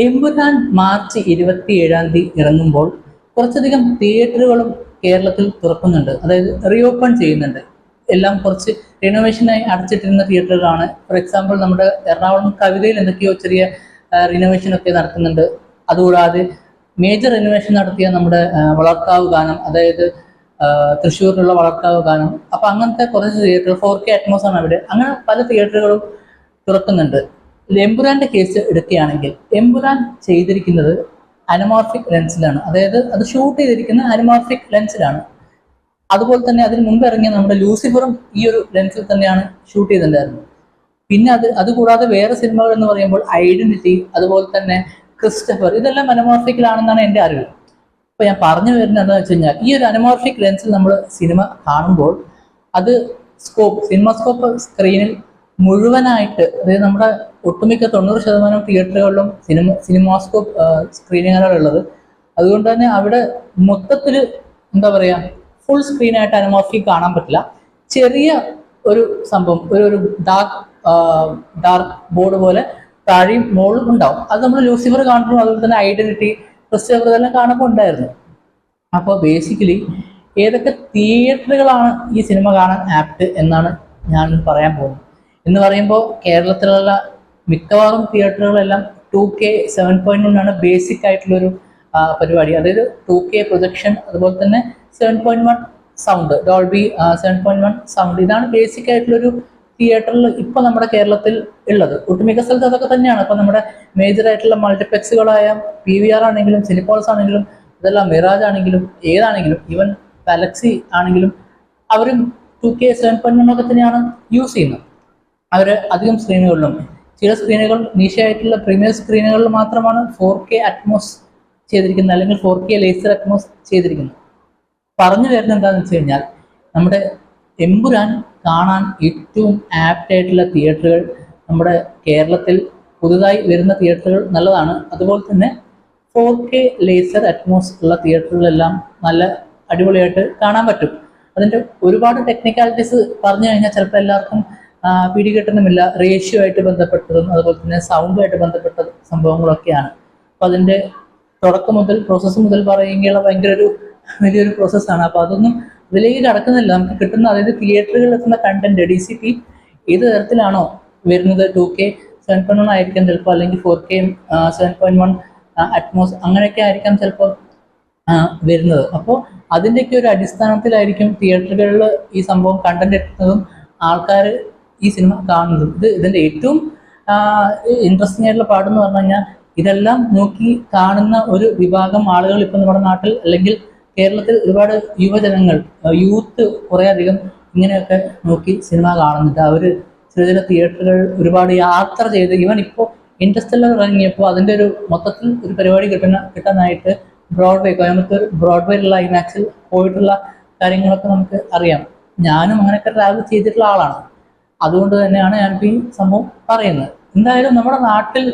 Empuraan March 27 ഇറങ്ങുമ്പോൾ കുറച്ചധികം തിയേറ്ററുകളും കേരളത്തിൽ തുറക്കുന്നുണ്ട്. അതായത് റീഓപ്പൺ ചെയ്യുന്നുണ്ട്. എല്ലാം കുറച്ച് റിനോവേഷനായി അടച്ചിട്ടിരുന്ന തിയേറ്ററുകളാണ്. ഫോർ എക്സാമ്പിൾ നമ്മുടെ എറണാകുളം കവിതയിൽ എന്തൊക്കെയോ ചെറിയ റിനോവേഷൻ ഒക്കെ നടക്കുന്നുണ്ട്. അതുകൂടാതെ മേജർ റിനോവേഷൻ നടത്തിയ നമ്മുടെ വളർക്കാവ് ഗാനം, അതായത് തൃശ്ശൂരിലുള്ള വളർക്കാവ് ഗാനം. അപ്പൊ അങ്ങനത്തെ കുറച്ച് തിയേറ്ററുകൾ 4K അറ്റ്മോസ് ആണ് അവിടെ. അങ്ങനെ പല തിയേറ്ററുകളും തുറക്കുന്നുണ്ട്. എമ്പുരാന്റെ കേസ് എടുക്കുകയാണെങ്കിൽ എമ്പുരാൻ ചെയ്തിരിക്കുന്നത് അനമോർഫിക് ലെൻസിലാണ്. അതായത് അത് ഷൂട്ട് ചെയ്തിരിക്കുന്ന അനമോർഫിക് ലെൻസിലാണ്. അതുപോലെ തന്നെ അതിന് മുമ്പ് ഇറങ്ങിയ നമ്മുടെ ലൂസിഫറും ഈ ഒരു ലെൻസിൽ തന്നെയാണ് ഷൂട്ട് ചെയ്തിട്ടുണ്ടായിരുന്നത്. പിന്നെ അതുകൂടാതെ വേറെ സിനിമകൾ എന്ന് പറയുമ്പോൾ ഐഡന്റിറ്റി, അതുപോലെ തന്നെ ക്രിസ്റ്റഫർ, ഇതെല്ലാം അനമോർഫിക്കിലാണെന്നാണ് എൻ്റെ അറിവ്. അപ്പൊ ഞാൻ പറഞ്ഞു വരുന്നത് എന്താണെന്ന് വെച്ച് കഴിഞ്ഞാൽ, ഈ ഒരു അനമോർഫിക് ലെൻസിൽ നമ്മൾ സിനിമ കാണുമ്പോൾ അത് സിനിമാസ്കോപ്പ് സ്ക്രീനിൽ മുഴുവനായിട്ട്, അതായത് നമ്മുടെ ഒട്ടുമിക്ക 90% തിയേറ്ററുകളിലും സിനിമാസ്കോപ്പ് സ്ക്രീനുകളുള്ളത്. അതുകൊണ്ട് തന്നെ അവിടെ മൊത്തത്തിൽ എന്താ പറയാ, ഫുൾ സ്ക്രീനായിട്ട് അനമോർഫിക് കാണാൻ പറ്റില്ല. ചെറിയ ഒരു സംഭവം, ഒരു ഡാർക്ക് ബോർഡ് പോലെ താഴെയും മുകളിലും ഉണ്ടാവും. അത് നമ്മൾ ലൂസിഫർ കാണുമ്പോൾ, അതുപോലെ തന്നെ ഐഡന്റിറ്റി, ക്രിസ്റ്റഫർ ഇതെല്ലാം കാണുമ്പോൾ ഉണ്ടായിരുന്നു. അപ്പോൾ ബേസിക്കലി ഏതൊക്കെ തിയേറ്ററുകളാണ് ഈ സിനിമ കാണാൻ ആപ്റ്റ് എന്നാണ് ഞാൻ പറയാൻ പോകുന്നത്. എന്ന് പറയുമ്പോൾ കേരളത്തിലുള്ള മിക്കവാറും തിയേറ്ററുകളെല്ലാം 2K 7.1 ആണ് ബേസിക് ആയിട്ടുള്ളൊരു പരിപാടി. അതായത് 2K പ്രൊജക്ഷൻ, അതുപോലെ തന്നെ 7.1 സൗണ്ട്, ഡോൾബി 7.1 സൗണ്ട്. ഇതാണ് ബേസിക് ആയിട്ടുള്ളൊരു തിയേറ്ററിൽ ഇപ്പൊ നമ്മുടെ കേരളത്തിൽ ഉള്ളത്. ഒട്ടുമിക്ക സ്ഥലത്ത് അതൊക്കെ തന്നെയാണ്. ഇപ്പൊ നമ്മുടെ മേജർ ആയിട്ടുള്ള മൾട്ടിപ്ലെക്സുകളായ PVR ആണെങ്കിലും സിനിപോൾസ് ആണെങ്കിലും ഇതെല്ലാം മിറാജ് ആണെങ്കിലും ഏതാണെങ്കിലും ഈവൻ ഗാലക്സി ആണെങ്കിലും അവരും 2K 7.1 ഒക്കെ തന്നെയാണ് യൂസ് ചെയ്യുന്നത്. അവർ അധികം സ്ക്രീനുകളിലും, ചില സ്ക്രീനുകൾ നീശയായിട്ടുള്ള പ്രീമിയർ സ്ക്രീനുകളിൽ മാത്രമാണ് 4K അറ്റ്മോസ് ചെയ്തിരിക്കുന്നത്, അല്ലെങ്കിൽ 4K ലേസർ അറ്റ്മോസ് ചെയ്തിരിക്കുന്നത്. പറഞ്ഞു വരുന്നത് എന്താണെന്ന് വെച്ച് കഴിഞ്ഞാൽ, നമ്മുടെ എമ്പുരാൻ കാണാൻ ഏറ്റവും ആപ്റ്റ് ആയിട്ടുള്ള തിയേറ്ററുകൾ നമ്മുടെ കേരളത്തിൽ പുതുതായി വരുന്ന തിയേറ്ററുകൾ നല്ലതാണ്. അതുപോലെ തന്നെ 4K ലേസർ അറ്റ്മോസ് ഉള്ള തിയേറ്ററുകളെല്ലാം നല്ല അടിപൊളിയായിട്ട് കാണാൻ പറ്റും. അതിൻ്റെ ഒരുപാട് ടെക്നിക്കാലിറ്റീസ് പറഞ്ഞു കഴിഞ്ഞാൽ ചിലപ്പോൾ എല്ലാവർക്കും പിടികിട്ടുന്നുമില്ല. റേഷ്യോ ആയിട്ട് ബന്ധപ്പെട്ടതും അതുപോലെ തന്നെ സൗണ്ടുമായിട്ട് ബന്ധപ്പെട്ട സംഭവങ്ങളൊക്കെയാണ്. അപ്പോൾ അതിൻ്റെ തുടക്കം മുതൽ പ്രോസസ്സ് മുതൽ പറയുകയുള്ള ഭയങ്കര വലിയൊരു പ്രോസസ്സാണ്. അപ്പോൾ അതൊന്നും ഇതിലേക്ക് കടക്കുന്നില്ല. നമുക്ക് കിട്ടുന്ന, അതായത് തിയേറ്ററുകളിൽ എത്തുന്ന കണ്ടന്റ് DCP ഏത് തരത്തിലാണോ വരുന്നത്, 2K 7.1 ആയിരിക്കാം ചിലപ്പോൾ, അല്ലെങ്കിൽ 4K 7.1 അറ്റ്മോസ് അങ്ങനെയൊക്കെ ആയിരിക്കാം ചിലപ്പോൾ വരുന്നത്. അപ്പോൾ അതിൻ്റെയൊക്കെ ഒരു അടിസ്ഥാനത്തിലായിരിക്കും തിയേറ്ററുകളിൽ ഈ സംഭവം കണ്ടന്റ് എത്തുന്നതും ആൾക്കാർ ഈ സിനിമ കാണുന്നതും. ഇതിൻ്റെ ഏറ്റവും ഇൻട്രസ്റ്റിംഗ് ആയിട്ടുള്ള പാടെന്ന് പറഞ്ഞു കഴിഞ്ഞാൽ, ഇതെല്ലാം നോക്കി കാണുന്ന ഒരു വിഭാഗം ആളുകൾ ഇപ്പം നമ്മുടെ നാട്ടിൽ അല്ലെങ്കിൽ കേരളത്തിൽ ഒരുപാട് യുവജനങ്ങൾ, യൂത്ത് കുറേ അധികം ഇങ്ങനെയൊക്കെ നോക്കി സിനിമ കാണുന്നുണ്ട്. അവർ ചില തിയേറ്ററുകൾ ഒരുപാട് യാത്ര ചെയ്ത്, ഈവൻ ഇപ്പോൾ ഇൻട്രസ്റ്റെല്ലാം ഇറങ്ങിയപ്പോൾ അതിൻ്റെ ഒരു മൊത്തത്തിൽ ഒരു പരിപാടി കിട്ടാനായിട്ട് കോയമ്പത്തൂർ ബ്രോഡ്വേയിലുള്ള ഐമാക്സിൽ പോയിട്ടുള്ള കാര്യങ്ങളൊക്കെ നമുക്ക് അറിയാം. ഞാനും അങ്ങനെയൊക്കെ ട്രാവൽ ചെയ്തിട്ടുള്ള ആളാണ്. അതുകൊണ്ട് തന്നെയാണ് ഞാനിപ്പോൾ ഈ സംഭവം പറയുന്നത്. എന്തായാലും നമ്മുടെ നാട്ടിൽ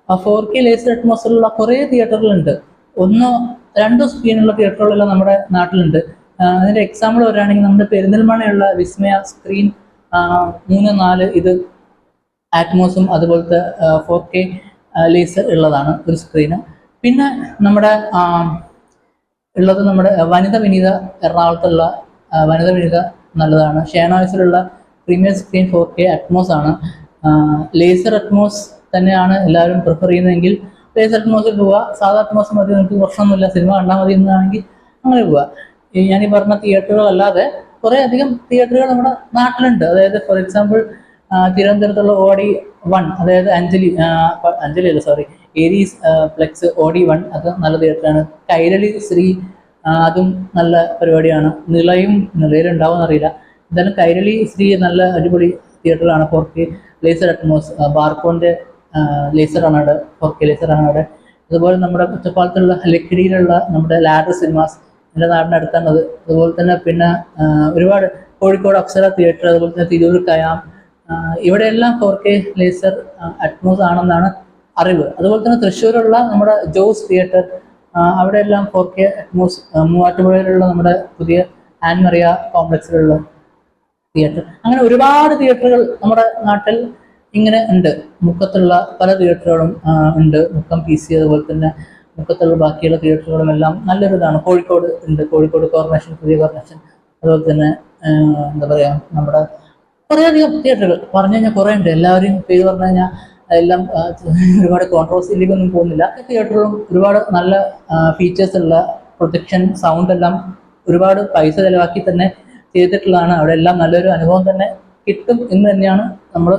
4K ലേസർ അറ്റ്മോസിലുള്ള കുറേ തിയേറ്ററുകളുണ്ട്. 1-2 സ്ക്രീനുള്ള തിയേറ്ററുകളെല്ലാം നമ്മുടെ നാട്ടിലുണ്ട്. അതിൻ്റെ എക്സാമ്പിൾ പറയുകയാണെങ്കിൽ നമ്മുടെ പെരിന്തൽമണ്ണയുള്ള വിസ്മയ സ്ക്രീൻ 3-4 ഇത് ആറ്റ്മോസും അതുപോലത്തെ 4K ലേസർ ഉള്ളതാണ് ഒരു സ്ക്രീന്. പിന്നെ നമ്മുടെ ഉള്ളത് നമ്മുടെ വനിത വിനീത, എറണാകുളത്തുള്ള വനിത വിനീത നല്ലതാണ്. ഷേണോയ്സിലുള്ള പ്രീമിയർ സ്ക്രീൻ 4K അറ്റ്മോസ് ആണ്. ലേസർ അറ്റ്മോസ് തന്നെയാണ് എല്ലാവരും പ്രിഫർ ചെയ്യുന്നതെങ്കിൽ ലേസർ അറ്റ്മോസിൽ പോവുക. സാധാ അറ്റ്മോസ് മതി, നിങ്ങൾക്ക് പ്രശ്നമൊന്നുമില്ല, സിനിമ കണ്ടാൽ മതി എന്നാണെങ്കിൽ അങ്ങനെ പോവുക. ഞാൻ ഈ പറഞ്ഞ തിയേറ്ററുകളല്ലാതെ കുറേ അധികം തിയേറ്ററുകൾ നമ്മുടെ നാട്ടിലുണ്ട്. അതായത് ഫോർ എക്സാമ്പിൾ തിരുവനന്തപുരത്തുള്ള OD1, അതായത് ഏരീസ് ഫ്ലെക്സ് OD1, അത് നല്ല തിയേറ്ററാണ്. കൈരളി ശ്രീ, അതും നല്ല പരിപാടിയാണ്. നിലയിലുണ്ടാവും എന്നറിയില്ല. എന്തായാലും കൈരളി ശ്രീ നല്ല അടിപൊളി തിയേറ്ററാണ്. 4K laser Atmos. ബാർക്കോന്റെ ലേസറാണ് അവിടെ, 4K ലേസറാണ് അവിടെ. അതുപോലെ നമ്മുടെ കുറ്റപ്പാലത്തുള്ള ലക്കിടിയിലുള്ള നമ്മുടെ ലാഡർ സിനിമാസ്, എൻ്റെ നാടിൻ്റെ അടുത്താണത്. അതുപോലെ തന്നെ പിന്നെ ഒരുപാട് കോഴിക്കോട് അപ്സര തിയേറ്റർ, അതുപോലെ തന്നെ തിരൂർ കയാം, ഇവിടെയെല്ലാം 4K ലേസർ അറ്റ്മോസ് ആണെന്നാണ് അറിവ്. അതുപോലെ തന്നെ തൃശ്ശൂരുള്ള നമ്മുടെ ജോസ് തിയേറ്റർ, അവിടെയെല്ലാം 4K അറ്റ്മോസ്. മൂവാറ്റുപുഴയിലുള്ള നമ്മുടെ പുതിയ ആൻമറിയ കോംപ്ലക്സിലുള്ള തിയേറ്റർ. അങ്ങനെ ഒരുപാട് തിയേറ്ററുകൾ നമ്മുടെ നാട്ടിൽ ഇങ്ങനെ ഉണ്ട്. മുക്കത്തുള്ള പല തിയേറ്ററുകളും ഉണ്ട്. മുക്കം PC, അതുപോലെ തന്നെ മുക്കത്തുള്ള ബാക്കിയുള്ള തിയേറ്ററുകളും എല്ലാം നല്ലൊരു ഇതാണ്. കോഴിക്കോട് ഉണ്ട്, കോഴിക്കോട് കോർപ്പറേഷൻ, പുതിയ കോർപ്പറേഷൻ, അതുപോലെ തന്നെ എന്താ പറയുക, നമ്മുടെ കുറേയധികം തിയേറ്ററുകൾ പറഞ്ഞു കഴിഞ്ഞാൽ കുറേ ഉണ്ട്. എല്ലാവരെയും പേര് പറഞ്ഞു കഴിഞ്ഞാൽ എല്ലാം ഒരുപാട് കോൺട്രവേഴ്സിയിലേക്കൊന്നും പോകുന്നില്ല. തിയേറ്ററുകളും ഒരുപാട് നല്ല ഫീച്ചേഴ്സ് ഉള്ള പ്രൊജക്ഷൻ, സൗണ്ട് എല്ലാം ഒരുപാട് പൈസ ചിലവാക്കി തന്നെ ചെയ്തിട്ടുള്ളതാണ്. അവിടെ എല്ലാം നല്ലൊരു അനുഭവം തന്നെ കിട്ടും എന്ന് തന്നെയാണ് നമ്മൾ